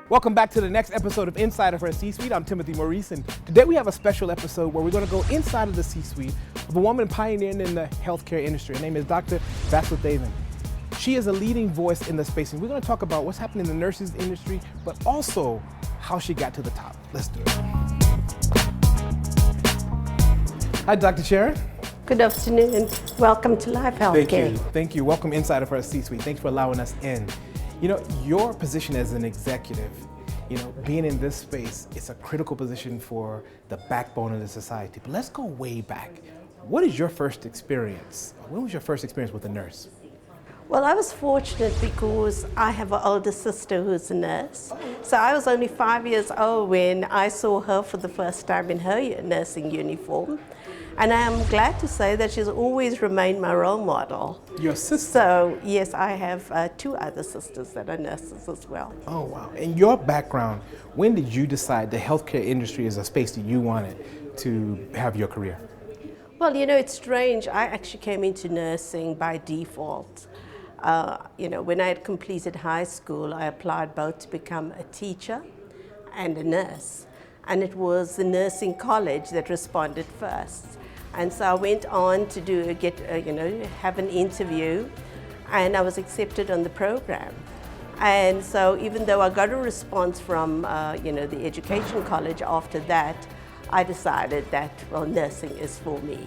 Welcome back to the next episode of Inside of Her C-Suite. I'm Timothy Maurice, and today we have a special episode where we're going to go inside of the C-Suite of a woman pioneering in the healthcare industry. Her name is Dr. Vasudevan. She is a leading voice in the space, and we're going to talk about what's happening in the nurses industry, but also how she got to the top. Let's do it. Hi, Dr. Sharon. Good afternoon. Welcome to Live Healthcare. Thank you. Welcome inside of our C-Suite. Thanks for allowing us in. You know, your position as an executive, being in this space, it's a critical position for the backbone of the society. But let's go way back. What is your first experience? When was your first experience with a nurse? Well, I was fortunate because I have an older sister who's a nurse. So I was only 5 years old when I saw her for the first time in her nursing uniform. And I am glad to say that she's always remained my role model. Your sister? So, yes, I have two other sisters that are nurses as well. Oh, wow. And your background, when did you decide the healthcare industry is a space that you wanted to have your career? Well, it's strange. I actually came into nursing by default. When I had completed high school, I applied both to become a teacher and a nurse. And it was the nursing college that responded first. And so I went on to have an interview, and I was accepted on the program. And so even though I got a response from, the education college after that, I decided that, nursing is for me.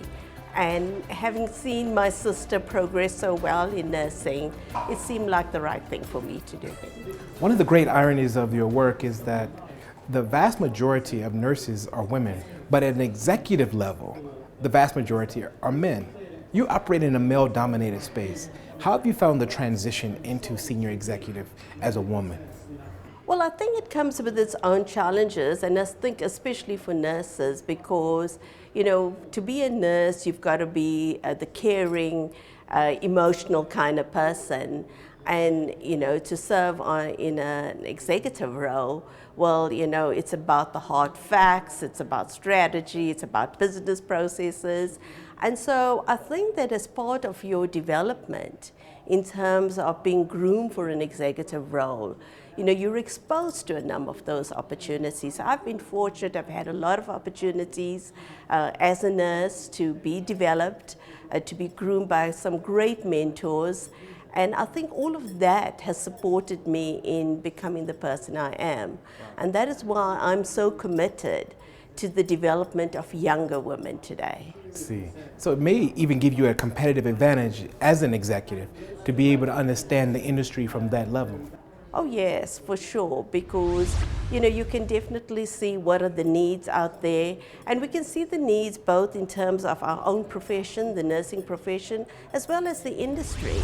And having seen my sister progress so well in nursing, it seemed like the right thing for me to do. One of the great ironies of your work is that the vast majority of nurses are women, but at an executive level, the vast majority are men. You operate in a male-dominated space. How have you found the transition into senior executive as a woman? Well, I think it comes with its own challenges, and I think especially for nurses, because, to be a nurse, you've got to be the caring, emotional kind of person. And, to serve in an executive role, it's about the hard facts, it's about strategy, it's about business processes. And so I think that as part of your development in terms of being groomed for an executive role, you're exposed to a number of those opportunities. I've been fortunate, I've had a lot of opportunities as a nurse to be developed, to be groomed by some great mentors. And I think all of that has supported me in becoming the person I am. And that is why I'm so committed to the development of younger women today. See, so it may even give you a competitive advantage as an executive to be able to understand the industry from that level. Oh yes, for sure, because you can definitely see what are the needs out there, and we can see the needs both in terms of our own profession, the nursing profession, as well as the industry.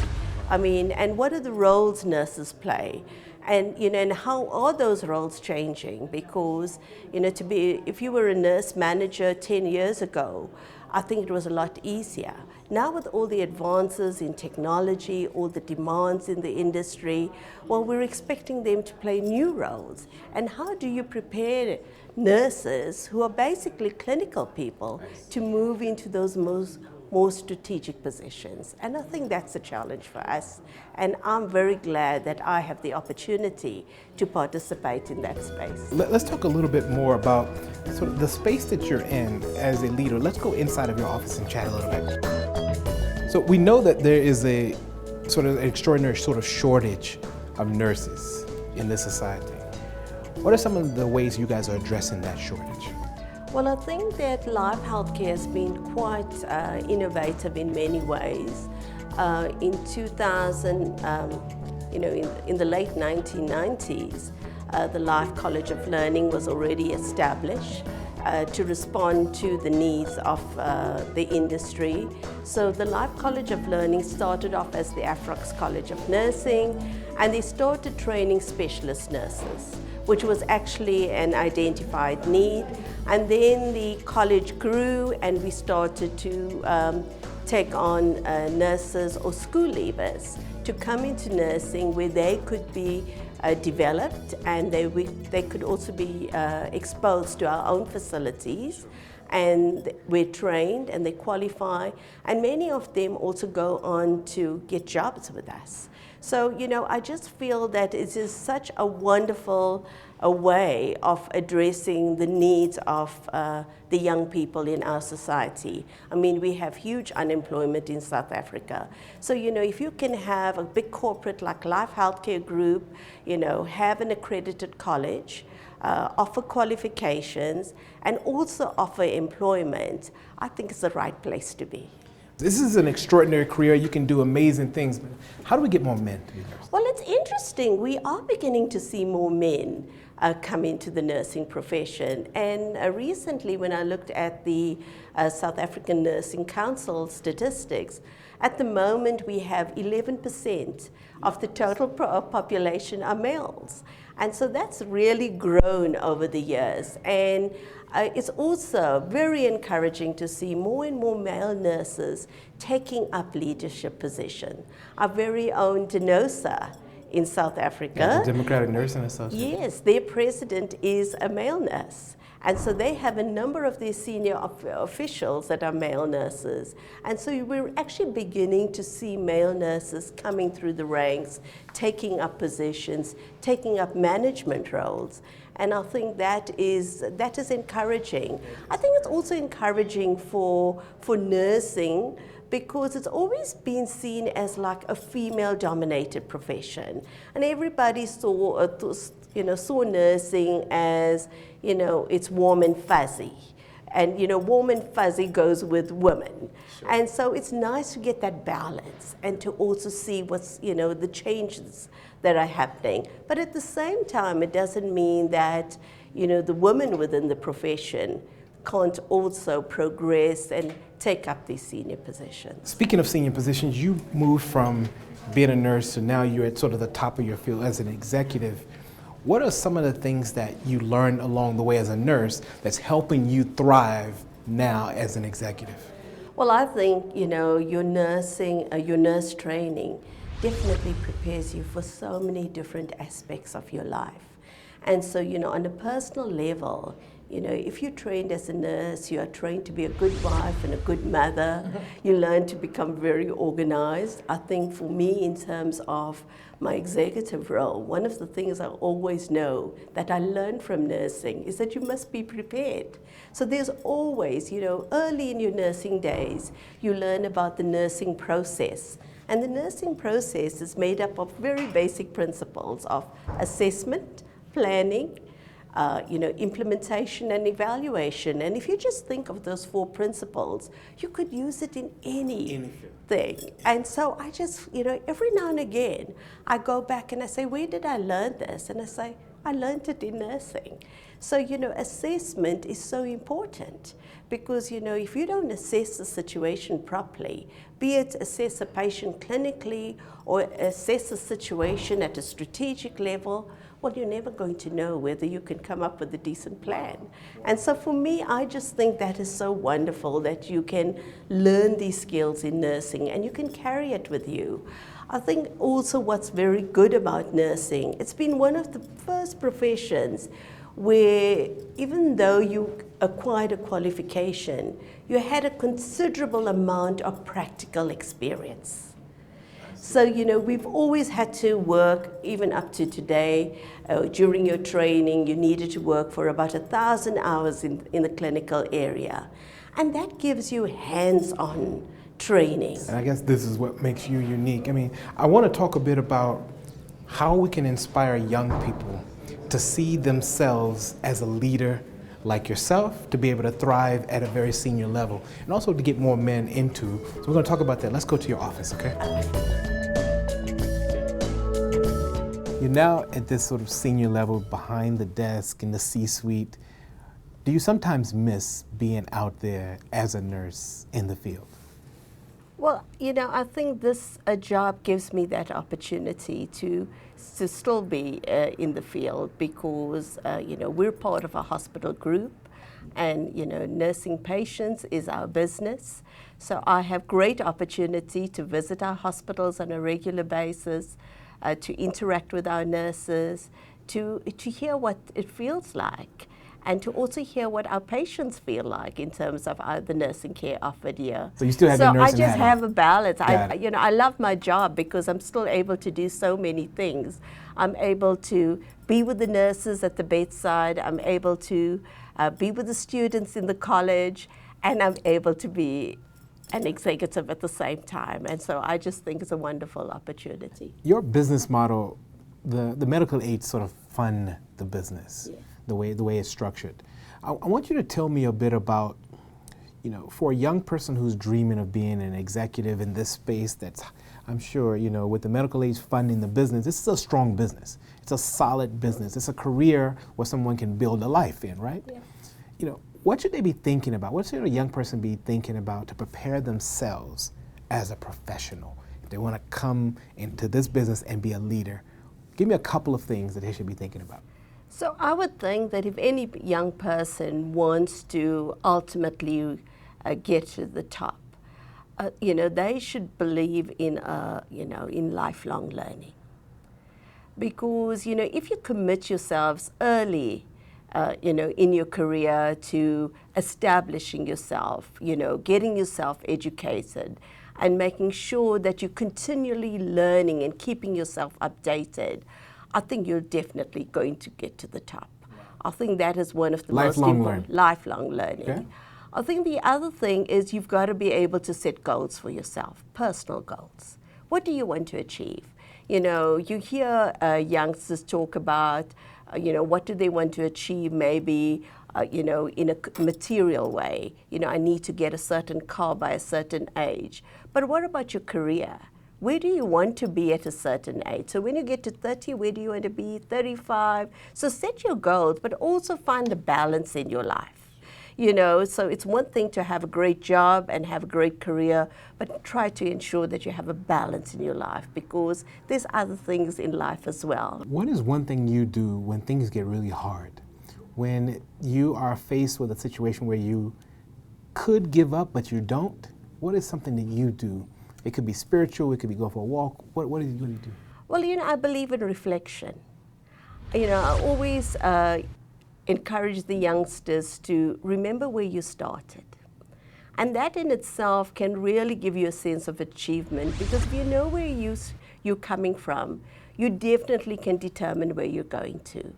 And what are the roles nurses play? And, and how are those roles changing? Because, if you were a nurse manager 10 years ago, I think it was a lot easier. Now with all the advances in technology, all the demands in the industry, we're expecting them to play new roles. And how do you prepare nurses who are basically clinical people to move into those more strategic positions? And I think that's a challenge for us. And I'm very glad that I have the opportunity to participate in that space. Let's talk a little bit more about sort of the space that you're in as a leader. Let's go inside of your office and chat a little bit. So we know that there is a sort of extraordinary sort of shortage of nurses in this society. What are some of the ways you guys are addressing that shortage? Well, I think that Live Healthcare has been quite innovative in many ways. In 2000, in the late 1990s, the Life College of Learning was already established to respond to the needs of the industry. So the Life College of Learning started off as the Afrox College of Nursing, and they started training specialist nurses, which was actually an identified need. And then the college grew, and we started to take on nurses or school leavers to come into nursing where they could be developed, and they could also be exposed to our own facilities. and we're trained and they qualify, and many of them also go on to get jobs with us. So, I just feel that it is such a wonderful way of addressing the needs of the young people in our society. I mean, we have huge unemployment in South Africa. So, if you can have a big corporate like Life Healthcare Group, have an accredited college, offer qualifications, and also offer employment, I think it's the right place to be. This is an extraordinary career. You can do amazing things. But how do we get more men to be nurses? Well, it's interesting. We are beginning to see more men come into the nursing profession. And recently, when I looked at the South African Nursing Council statistics, at the moment we have 11% of the total population are males. And so that's really grown over the years. And it's also very encouraging to see more and more male nurses taking up leadership position. Our very own DENOSA in South Africa. Yeah, the Democratic Nursing Association. Yes, their president is a male nurse. And so they have a number of their senior officials that are male nurses. And so we're actually beginning to see male nurses coming through the ranks, taking up positions, taking up management roles. And I think that is encouraging. I think it's also encouraging for nursing, because it's always been seen as like a female-dominated profession. And everybody saw nursing as, it's warm and fuzzy. And, warm and fuzzy goes with women. Sure. And so it's nice to get that balance and to also see what's, the changes that are happening. But at the same time, it doesn't mean that, the women within the profession can't also progress and take up these senior positions. Speaking of senior positions, you moved from being a nurse to now you're at sort of the top of your field as an executive. What are some of the things that you learned along the way as a nurse that's helping you thrive now as an executive? Well, I think, your nurse training definitely prepares you for so many different aspects of your life. And so, on a personal level, if you're trained as a nurse, you are trained to be a good wife and a good mother. You learn to become very organized. I think for me, in terms of my executive role, one of the things I always know that I learned from nursing is that you must be prepared. So there's always, early in your nursing days, you learn about the nursing process. And the nursing process is made up of very basic principles of assessment, planning, implementation and evaluation. And if you just think of those 4 principles, you could use it in anything. And so I just, every now and again, I go back and I say, where did I learn this? And I say, I learned it in nursing. So, assessment is so important because, if you don't assess the situation properly, be it assess a patient clinically or assess a situation at a strategic level, well, you're never going to know whether you can come up with a decent plan. And so for me, I just think that is so wonderful that you can learn these skills in nursing and you can carry it with you. I think also what's very good about nursing, it's been one of the first professions where even though you acquired a qualification, you had a considerable amount of practical experience. So, we've always had to work, even up to today, during your training, you needed to work for about 1,000 hours in the clinical area. And that gives you hands-on training. And I guess this is what makes you unique. I mean, I want to talk a bit about how we can inspire young people to see themselves as a leader like yourself, to be able to thrive at a very senior level, and also to get more men into. So we're going to talk about that. Let's go to your office, okay? You're now at this sort of senior level behind the desk in the C-suite. Do you sometimes miss being out there as a nurse in the field? Well, I think this job gives me that opportunity to still be in the field because, we're part of a hospital group and, nursing patients is our business. So I have great opportunity to visit our hospitals on a regular basis, to interact with our nurses, to hear what it feels like. and to also hear what our patients feel like in terms of the nursing care offered here. So you still have so your nursing I just hat on. have a balance. Got it. I love my job because I'm still able to do so many things. I'm able to be with the nurses at the bedside. I'm able to be with the students in the college, and I'm able to be an executive at the same time. And so I just think it's a wonderful opportunity. Your business model, the medical aids sort of fund the business, Yeah. the way it's structured. I want you to tell me a bit about, for a young person who's dreaming of being an executive in this space that's, I'm sure, with the medical aids funding the business, this is a strong business. It's a solid business. It's a career where someone can build a life in, right? Yeah. What should they be thinking about? What should a young person be thinking about to prepare themselves as a professional? If they want to come into this business and be a leader, give me a couple of things that they should be thinking about. So I would think that if any young person wants to ultimately get to the top, they should believe in, in lifelong learning. Because, if you commit yourselves early, in your career to establishing yourself, getting yourself educated and making sure that you're continually learning and keeping yourself updated, I think you're definitely going to get to the top. I think that is one of the most important. Lifelong learning. Okay. I think the other thing is you've got to be able to set goals for yourself, personal goals. What do you want to achieve? You hear youngsters talk about, what do they want to achieve maybe, in a material way. I need to get a certain car by a certain age. But what about your career? Where do you want to be at a certain age? So when you get to 30, where do you want to be? 35? So set your goals, but also find a balance in your life. So it's one thing to have a great job and have a great career, but try to ensure that you have a balance in your life because there's other things in life as well. What is one thing you do when things get really hard? When you are faced with a situation where you could give up, but you don't? What is something that you do? It could be spiritual, it could be go for a walk. What do you do? Well, I believe in reflection. I always encourage the youngsters to remember where you started. And that in itself can really give you a sense of achievement because if you know where you're coming from, you definitely can determine where you're going to.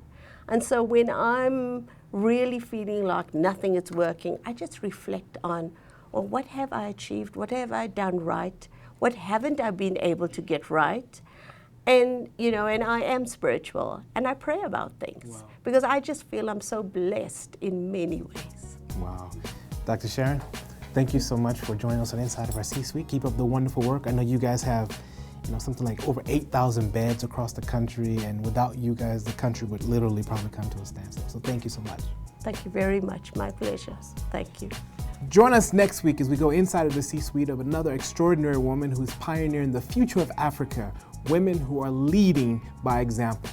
And so when I'm really feeling like nothing is working, I just reflect on, well, what have I achieved? What have I done right? What haven't I been able to get right? And, and I am spiritual, and I pray about things. Wow. Because I just feel I'm so blessed in many ways. Wow. Dr. Sharon, thank you so much for joining us on Inside of our C-Suite. Keep up the wonderful work. I know you guys have, something like over 8,000 beds across the country, and without you guys, the country would literally probably come to a standstill. So thank you so much. Thank you very much. My pleasure. Thank you. Join us next week as we go inside of the C-Suite of another extraordinary woman who's pioneering the future of Africa, women who are leading by example.